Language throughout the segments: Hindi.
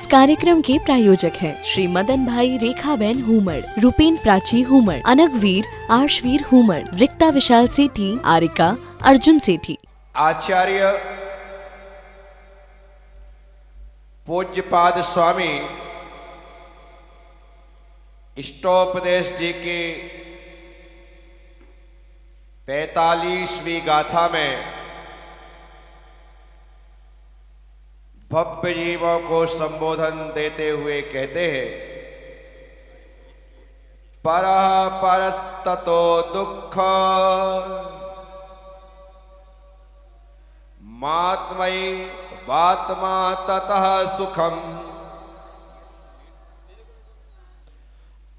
कार्यक्रम के प्रायोजक हैं श्री मदन भाई रेखाबेन हुमड़, रूपेन प्राची हुमड़, अनगवीर आर्शवीर हुमड़, रिक्ता विशाल सेठी, आरिका अर्जुन सेठी। आचार्य पूज्यपाद स्वामी इष्टोपदेश जी की 45वीं गाथा में भव्य जीवों को संबोधन देते हुए कहते हैं, परः परस्ततो दुःख मात्मयि वात्मा ततः सुखम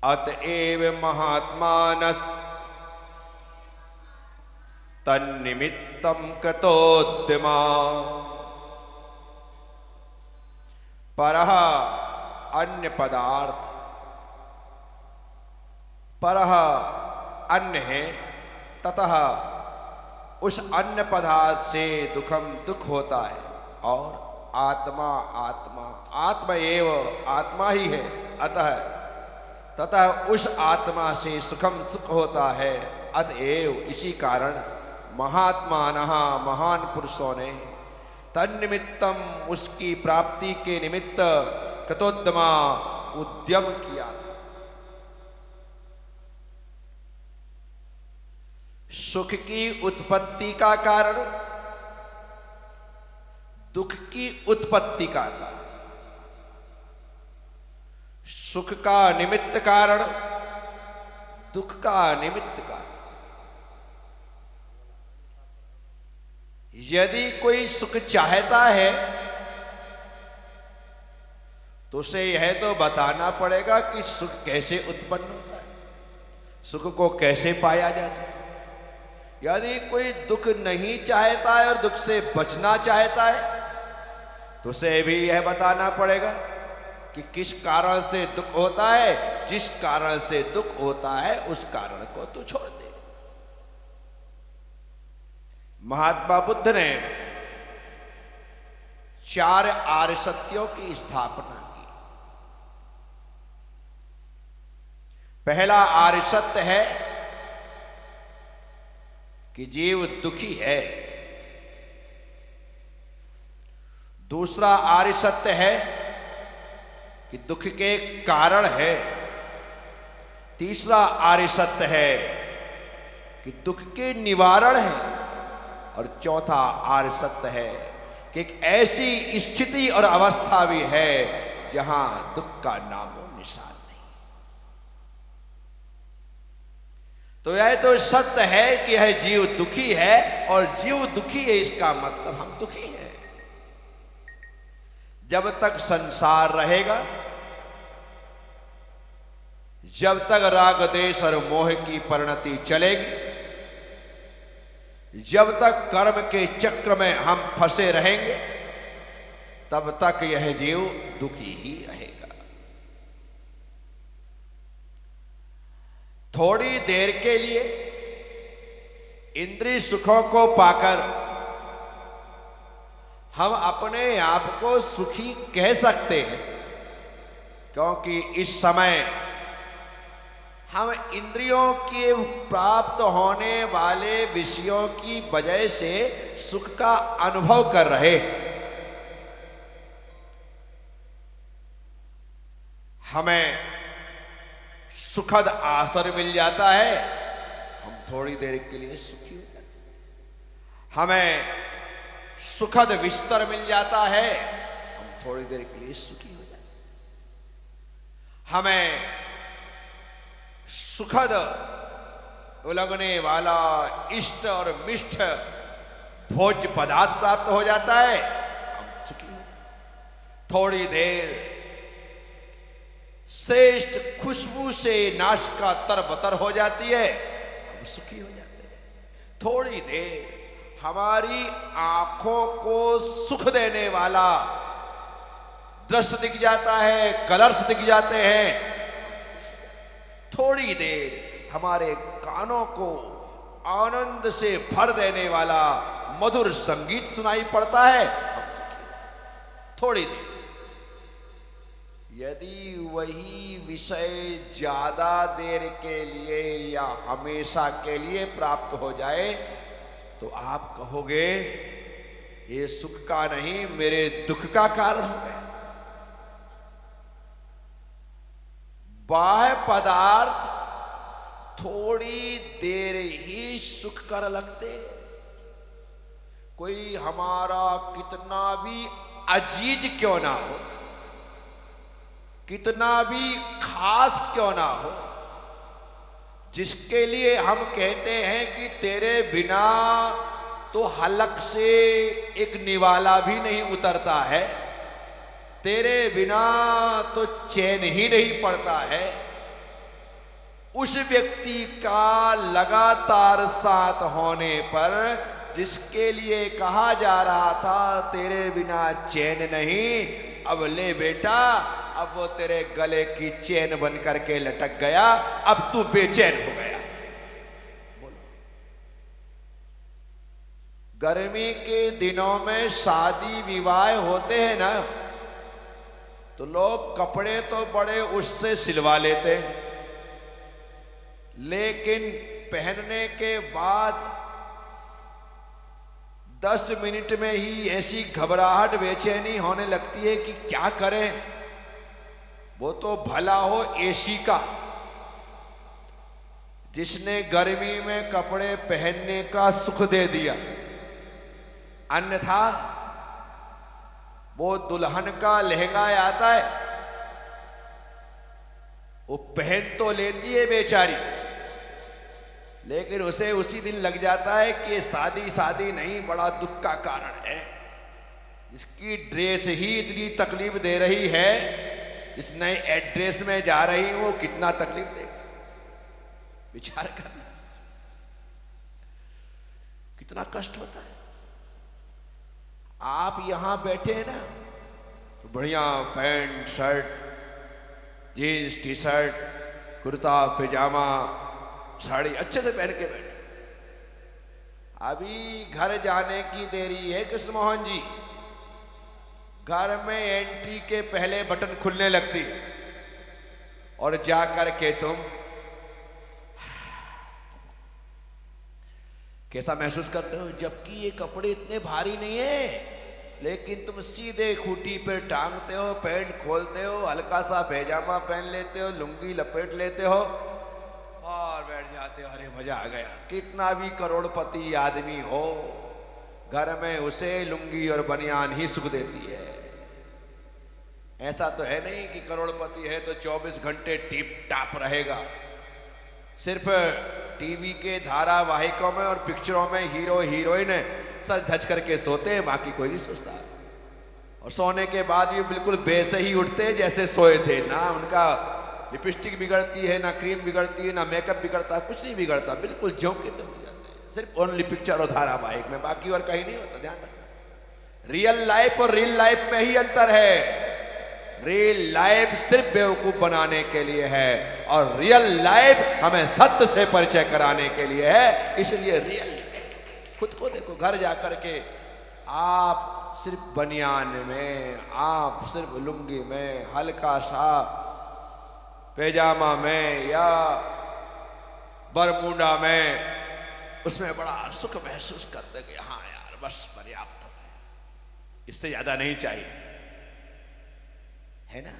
अतएव महात्मानस् तन्निमित्तं कृतोद्यमा। परः अन्य पदार्थ, परः अन्य है, ततः उस अन्य पदार्थ से दुखम दुख होता है, और आत्मा आत्मा आत्मा एव आत्मा ही है, अतः ततः उस आत्मा से सुखम सुख होता है। अतएव इसी कारण महात्मानः महान पुरुषों ने तन्निमित्तम उसकी प्राप्ति के निमित्त कृतोद्यमा उद्यम किया था। सुख की उत्पत्ति का कारण, दुख की उत्पत्ति का कारण, सुख का निमित्त कारण, दुख का निमित्त कारण। यदि कोई सुख चाहता है तो उसे यह तो बताना पड़ेगा कि सुख कैसे उत्पन्न होता है, सुख को कैसे पाया जा सकता। यदि कोई दुख नहीं चाहता है और दुख से बचना चाहता है तो उसे भी यह बताना पड़ेगा कि किस कारण से दुख होता है। जिस कारण से दुख होता है उस कारण को तू छोड़ दे। महात्मा बुद्ध ने 4 आर्य सत्यों की स्थापना की। पहला आर्य सत्य है कि जीव दुखी है। दूसरा आर्य सत्य है कि दुख के कारण है। तीसरा आर्य सत्य है कि दुख के निवारण है। और चौथा आर्य सत्य है कि एक ऐसी स्थिति और अवस्था भी है जहां दुख का नामो निशान नहीं। तो यह तो सत्य है कि यह जीव दुखी है, और जीव दुखी है इसका मतलब हम दुखी हैं। जब तक संसार रहेगा, जब तक राग देश और मोह की परिणति चलेगी, जब तक कर्म के चक्र में हम फंसे रहेंगे, तब तक यह जीव दुखी ही रहेगा। थोड़ी देर के लिए इंद्रिय सुखों को पाकर हम अपने आप को सुखी कह सकते हैं, क्योंकि इस समय हम इंद्रियों के प्राप्त होने वाले विषयों की वजह से सुख का अनुभव कर रहे हैं। हमें सुखद आसर मिल जाता है, हम थोड़ी देर के लिए सुखी हो जाते हैं। हमें सुखद बिस्तर मिल जाता है, हम थोड़ी देर के लिए सुखी हो जाते हैं। हमें सुखद उलगने वाला इष्ट और मिष्ट भोज्य पदार्थ प्राप्त हो जाता है, हम सुखी हो। थोड़ी देर श्रेष्ठ खुशबू से नासिका तरबतर हो जाती है, हम सुखी हो जाते हैं। थोड़ी देर हमारी आंखों को सुख देने वाला दृश्य दिख जाता है, कलर्स दिख जाते हैं। थोड़ी देर हमारे कानों को आनंद से भर देने वाला मधुर संगीत सुनाई पड़ता है, हम सुखी। थोड़ी देर यदि वही विषय ज्यादा देर के लिए या हमेशा के लिए प्राप्त हो जाए तो आप कहोगे ये सुख का नहीं मेरे दुख का कारण हो गया। बाह्य पदार्थ थोड़ी देर ही सुख कर लगते। कोई हमारा कितना भी अजीज क्यों ना हो, कितना भी खास क्यों ना हो, जिसके लिए हम कहते हैं कि तेरे बिना तो हलक से एक निवाला भी नहीं उतरता है, तेरे बिना तो चैन ही नहीं पड़ता है, उस व्यक्ति का लगातार साथ होने पर जिसके लिए कहा जा रहा था तेरे बिना चैन नहीं, अब ले बेटा अब वो तेरे गले की चैन बन करके लटक गया, अब तू बेचैन हो गया। बोलो, गर्मी के दिनों में शादी विवाह होते हैं ना, तो लोग कपड़े तो बड़े उससे सिलवा लेते हैं, लेकिन पहनने के बाद 10 मिनट में ही ऐसी घबराहट बेचैनी होने लगती है कि क्या करें। वो तो भला हो एसी का, जिसने गर्मी में कपड़े पहनने का सुख दे दिया, अन्यथा वो दुल्हन का लहंगा आता है, वो पहन तो लेती है बेचारी, लेकिन उसे उसी दिन लग जाता है कि ये शादी नहीं बड़ा दुख का कारण है। इसकी ड्रेस ही इतनी तकलीफ दे रही है, इस नए एड्रेस में जा रही हूं, कितना तकलीफ देगा, विचार करना कितना कष्ट होता है। आप यहां बैठे हैं ना, तो बढ़िया pant shirt, jeans T shirt, kurta pyjama, sari अच्छे से पहन के बैठे। अभी घर जाने की देरी है कृष्ण मोहन जी, घर में एंट्री के पहले बटन खुलने लगती है और जाकर के तुम कैसा महसूस करते हो, जबकि ये कपड़े इतने भारी नहीं है, लेकिन तुम सीधे खूंटी पे टांगते हो, पैंट खोलते हो, हल्का सा पैजामा पहन लेते हो, लुंगी लपेट लेते हो और बैठ जाते हो, अरे मजा आ गया। कितना भी करोड़पति आदमी हो, घर में उसे लुंगी और बनियान ही सुख देती है। ऐसा तो है नहीं कि करोड़पति है तो 24 घंटे टिप टाप रहेगा। सिर्फ टीवी के धारावाहिकों में और पिक्चरों में हीरो हीरोइन सज धज करके सोते हैं, बाकी कोई नहीं सोचता। और सोने के बाद ये बिल्कुल वैसे ही उठते जैसे सोए थे, ना उनका लिपस्टिक बिगड़ती है, ना क्रीम बिगड़ती है, ना मेकअप बिगड़ता, कुछ नहीं बिगड़ता, बिल्कुल ज्यों के त्यों हो जाते हैं। सिर्फ ओनली पिक्चर और धारावाहिक में, बाकी और कहीं नहीं होता। ध्यान रखना, रियल लाइफ और रियल लाइफ में ही अंतर है। रियल लाइफ सिर्फ बेवकूफ बनाने के लिए है और रियल लाइफ हमें सत्य से परिचय कराने के लिए है। इसलिए रियल खुद को देखो, घर जाकर के आप सिर्फ बनियान में, आप सिर्फ लुंगी में, हल्का सा पैजामा में या बरमूडा में, उसमें बड़ा सुख महसूस करते कि हाँ यार बस पर्याप्त है, इससे ज्यादा नहीं चाहिए, है ना।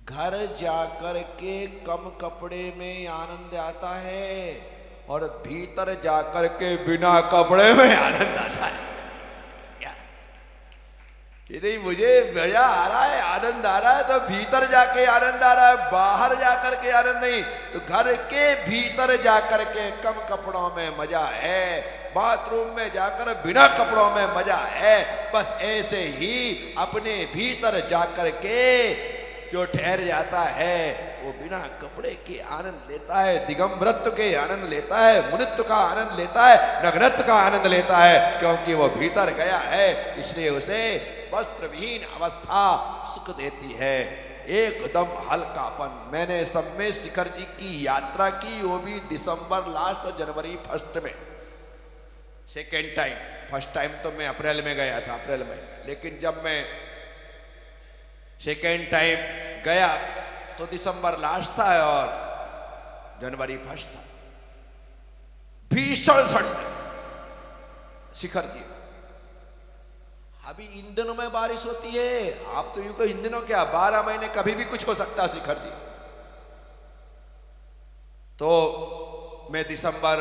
घर जाकर के कम कपड़े में आनंद आता है और भीतर जाकर के बिना कपड़े में आनंद आता है। यदि मुझे मजा आ रहा है, आनंद आ रहा है, तो भीतर जाके आनंद आ रहा है, बाहर जाकर के आनंद नहीं। तो घर के भीतर जाकर के कम कपड़ों में मजा है, बाथरूम में जाकर बिना कपड़ों में मजा है। बस ऐसे ही अपने भीतर जाकर के जो ठहर जाता है वो बिना कपड़े के आनंद लेता है, दिगंबरत्व के आनंद लेता है, मुनित्व का आनंद लेता है, नग्नत्व का आनंद लेता है, क्योंकि वो भीतर गया है। इसलिए उसे वस्त्र विहीन अवस्था सुख देती है, एकदम हल्कापन। मैंने सब में शिखर जी की यात्रा की, वो भी दिसंबर लास्ट और जनवरी फर्स्ट में, सेकेंड टाइम। फर्स्ट टाइम तो मैं अप्रैल में गया था, अप्रैल में। लेकिन जब मैं सेकेंड टाइम गया तो दिसंबर लास्ट था और जनवरी फर्स्ट था। भीषण ठंड शिखर जी। अभी इन दिनों में बारिश होती है, आप तो यूं को इन दिनों क्या 12 महीने कभी भी कुछ हो सकता है शिखर जी। तो मैं दिसंबर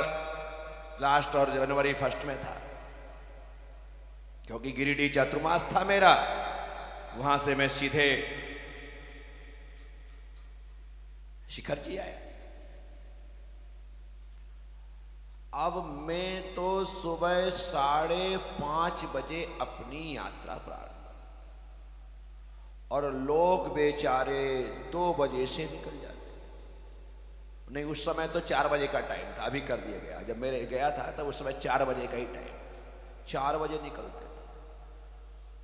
लास्ट और जनवरी फर्स्ट में था, क्योंकि गिरिडीह चातुर्मास था मेरा। वहां से मैं सीधे शिखर जी आया। अब मैं तो सुबह 5:30 बजे अपनी यात्रा प्रारंभ, और लोग बेचारे 2 बजे से निकल जाते। नहीं, उस समय तो 4 बजे का टाइम था, अभी कर दिया गया। जब मेरे गया था तब उस समय 4 बजे का ही टाइम, 4 बजे निकलते थे।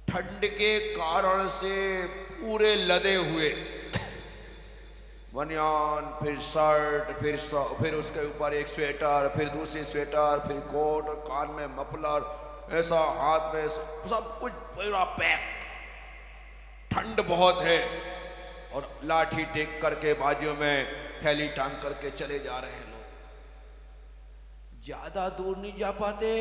ठंड के कारण से पूरे लदे हुए, बनियान, फिर शर्ट, फिर उसके ऊपर एक स्वेटर, फिर दूसरी स्वेटर, फिर कोट, कान में मफलर, ऐसा हाथ में सब कुछ पूरा पैक। ठंड बहुत है और लाठी टेक करके बाजू में थैली टांग करके चले जा रहे हैं लोग। ज्यादा दूर नहीं जा पाते।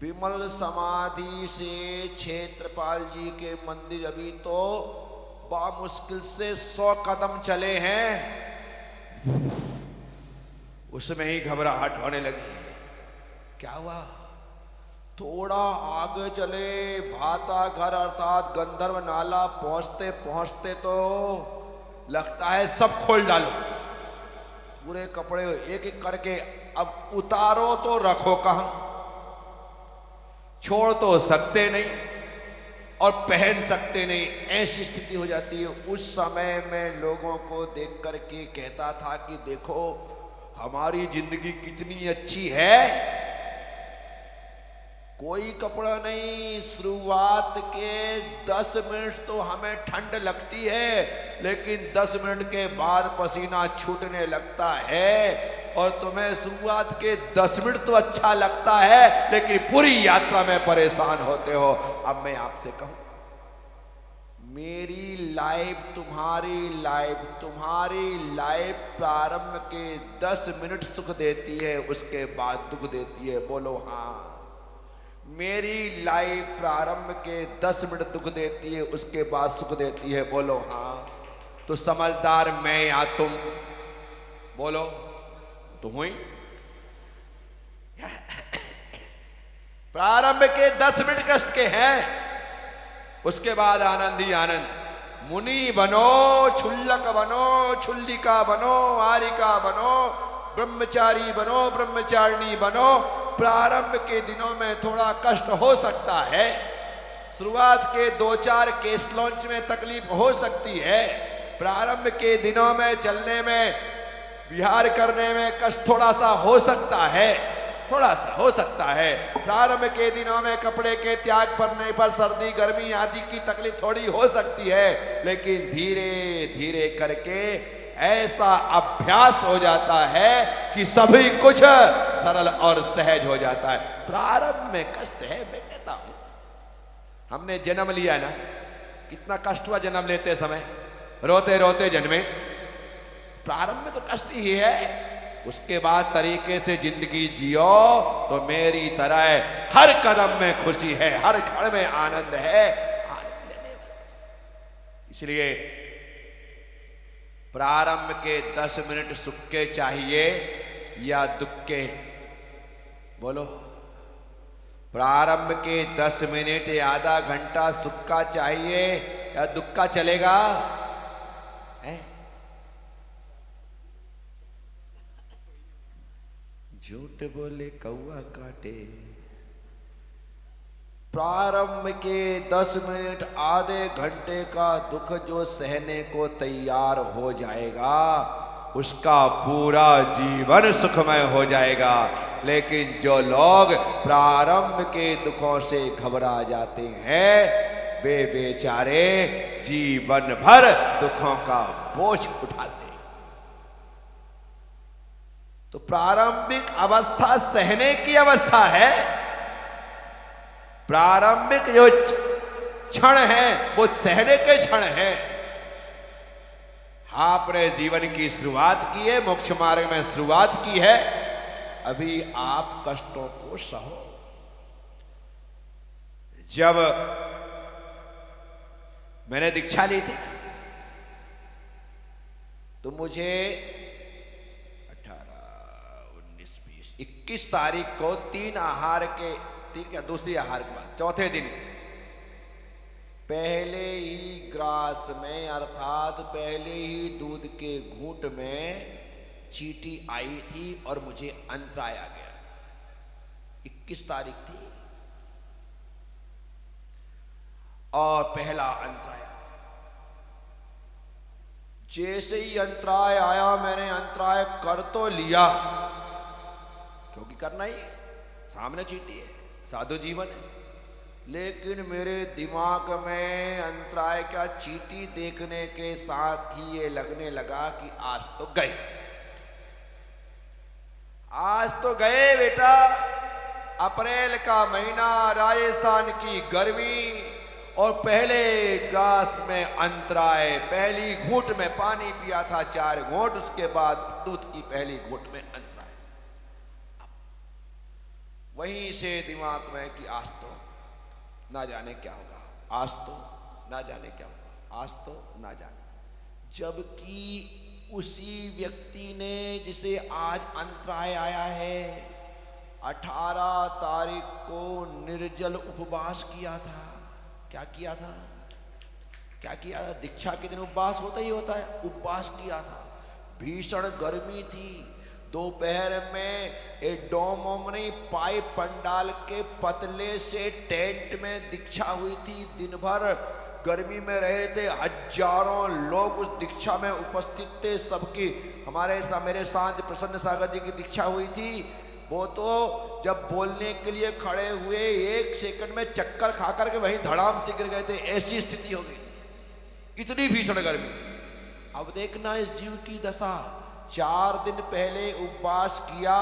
विमल समाधि से क्षेत्रपाल जी के मंदिर अभी तो मुश्किल से 100 कदम चले हैं, उसमें ही घबराहट होने लगी। क्या हुआ? थोड़ा आगे चले, भाता घर अर्थात गंधर्व नाला पहुंचते पहुंचते तो लगता है सब खोल डालो, पूरे कपड़े एक एक करके। अब उतारो तो रखो कहां, छोड़ तो सकते नहीं और पहन सकते नहीं, ऐसी स्थिति हो जाती है। उस समय मैं लोगों को देख करके कहता था कि देखो हमारी जिंदगी कितनी अच्छी है, कोई कपड़ा नहीं। शुरुआत के 10 मिनट तो हमें ठंड लगती है, लेकिन 10 मिनट के बाद पसीना छूटने लगता है। और तुम्हें शुरुआत के 10 मिनट तो अच्छा लगता है, लेकिन पूरी यात्रा में परेशान होते हो। अब मैं आपसे कहूं, मेरी लाइफ तुम्हारी लाइफ प्रारंभ के 10 मिनट सुख देती है, उसके बाद दुख देती है। बोलो हाँ। मेरी लाइफ प्रारंभ के 10 मिनट दुख देती है, उसके बाद सुख देती है। बोलो हाँ। तो समझदार मैं या तुम? बोलो, तुम हुई। प्रारंभ के 10 मिनट कष्ट के हैं, उसके बाद आनंद ही आनंद। मुनि बनो, क्षुल्लक बनो, क्षुल्लिका बनो, आरिका बनो, ब्रह्मचारी बनो, ब्रह्मचारिणी बनो। प्रारंभ के दिनों में थोड़ा कष्ट हो सकता है, शुरुआत के 2-4 केस लॉन्च में तकलीफ हो सकती है, प्रारंभ के दिनों में चलने में, विहार करने में कष्ट थोड़ा सा हो सकता है, थोड़ा सा हो सकता है। प्रारंभ के दिनों में कपड़े के त्याग करने पर सर्दी गर्मी आदि की तकलीफ थोड़ी हो सकती है, लेकिन धीरे धीरे करके ऐसा अभ्यास हो जाता है कि सभी कुछ सरल और सहज हो जाता है। प्रारंभ में कष्ट है, मैं कहता हूं। हमने जन्म लिया ना, कितना कष्ट हुआ जन्म लेते समय, रोते रोते जन्मे। प्रारंभ में तो कष्ट ही है, उसके बाद तरीके से जिंदगी जियो तो मेरी तरह हर कदम में खुशी है, हर क्षण में आनंद है, आनंद लेने वाला। इसलिए प्रारंभ के 10 मिनट सुख के चाहिए या दुख के? बोलो, प्रारंभ के 10 मिनट या आधा घंटा सुख का चाहिए या दुख का चलेगा? है? झूठ बोले कौआ काटे। प्रारंभ के 10 मिनट आधे घंटे का दुख जो सहने को तैयार हो जाएगा, उसका पूरा जीवन सुखमय हो जाएगा। लेकिन जो लोग प्रारंभ के दुखों से घबरा जाते हैं, वे बेचारे जीवन भर दुखों का बोझ उठाते। तो प्रारंभिक अवस्था सहने की अवस्था है। प्रारंभिक जो क्षण हैं वो सहने के क्षण हैं। आपने जीवन की शुरुआत की है, मोक्ष मार्ग में शुरुआत की है, अभी आप कष्टों को सहो। जब मैंने दीक्षा ली थी तो मुझे 18, 19, 20, 21 तारीख को दूसरी आहार के बाद चौथे दिन पहले ही ग्रास में अर्थात पहले ही दूध के घूंट में चींटी आई थी और मुझे अंतराय आ गया। 21 तारीख थी और पहला अंतराय। जैसे ही अंतराय आया मैंने अंतराय कर तो लिया, क्योंकि करना ही है, सामने चींटी है, साधु जीवन है, लेकिन मेरे दिमाग में अंतराय का चींटी देखने के साथ ही ये लगने लगा कि आज तो गए, आज तो गए बेटा। अप्रैल का महीना, राजस्थान की गर्मी और पहले ग्लास में अंतराय, पहली घूंट में पानी पिया था 4 घूंट, उसके बाद दूध की पहली घूंट में अंतराय। वहीं से दिमाग में कि आज तो ना जाने क्या होगा, आज तो ना जाने क्या होगा, आज तो ना जाने। जबकि उसी व्यक्ति ने जिसे आज अंतराय आया है 18 तारीख को निर्जल उपवास किया था। क्या किया था? क्या किया था? दीक्षा के दिन उपवास होता ही होता है, उपवास किया था। भीषण गर्मी थी, दोपहर में एक डोम नहीं, पाइप पंडाल के पतले से टेंट में दीक्षा हुई थी। दिन भर गर्मी में रहे थे, हजारों लोग उस दीक्षा में उपस्थित थे। सबकी मेरे साथ प्रसन्न सागर जी की दीक्षा हुई थी। वो तो जब बोलने के लिए खड़े हुए 1 सेकंड में चक्कर खा करके वहीं धड़ाम से गिर गए थे, ऐसी स्थिति हो गई, इतनी भीषण गर्मी। अब देखना इस जीव की दशा, 4 दिन पहले उपवास किया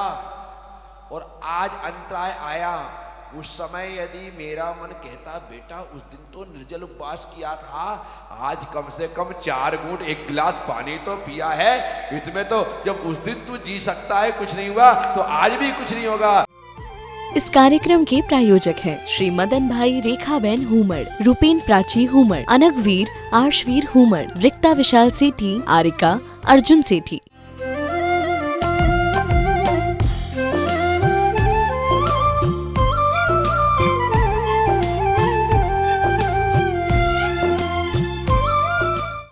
और आज अंतराय आया। उस समय यदि मेरा मन कहता बेटा उस दिन तो निर्जल उपवास किया था, आज कम से कम 4 घूंट 1 गिलास पानी तो पिया है, इसमें तो जब उस दिन तू जी सकता है कुछ नहीं हुआ तो आज भी कुछ नहीं होगा। इस कार्यक्रम के प्रायोजक हैं श्री मदन भाई रेखाबेन हुमड़, रूपेन प्राची हुमड़, अनगवीर आर्शवीर हुमड़, रिक्ता विशाल सेठी, आरिका अर्जुन सेठी।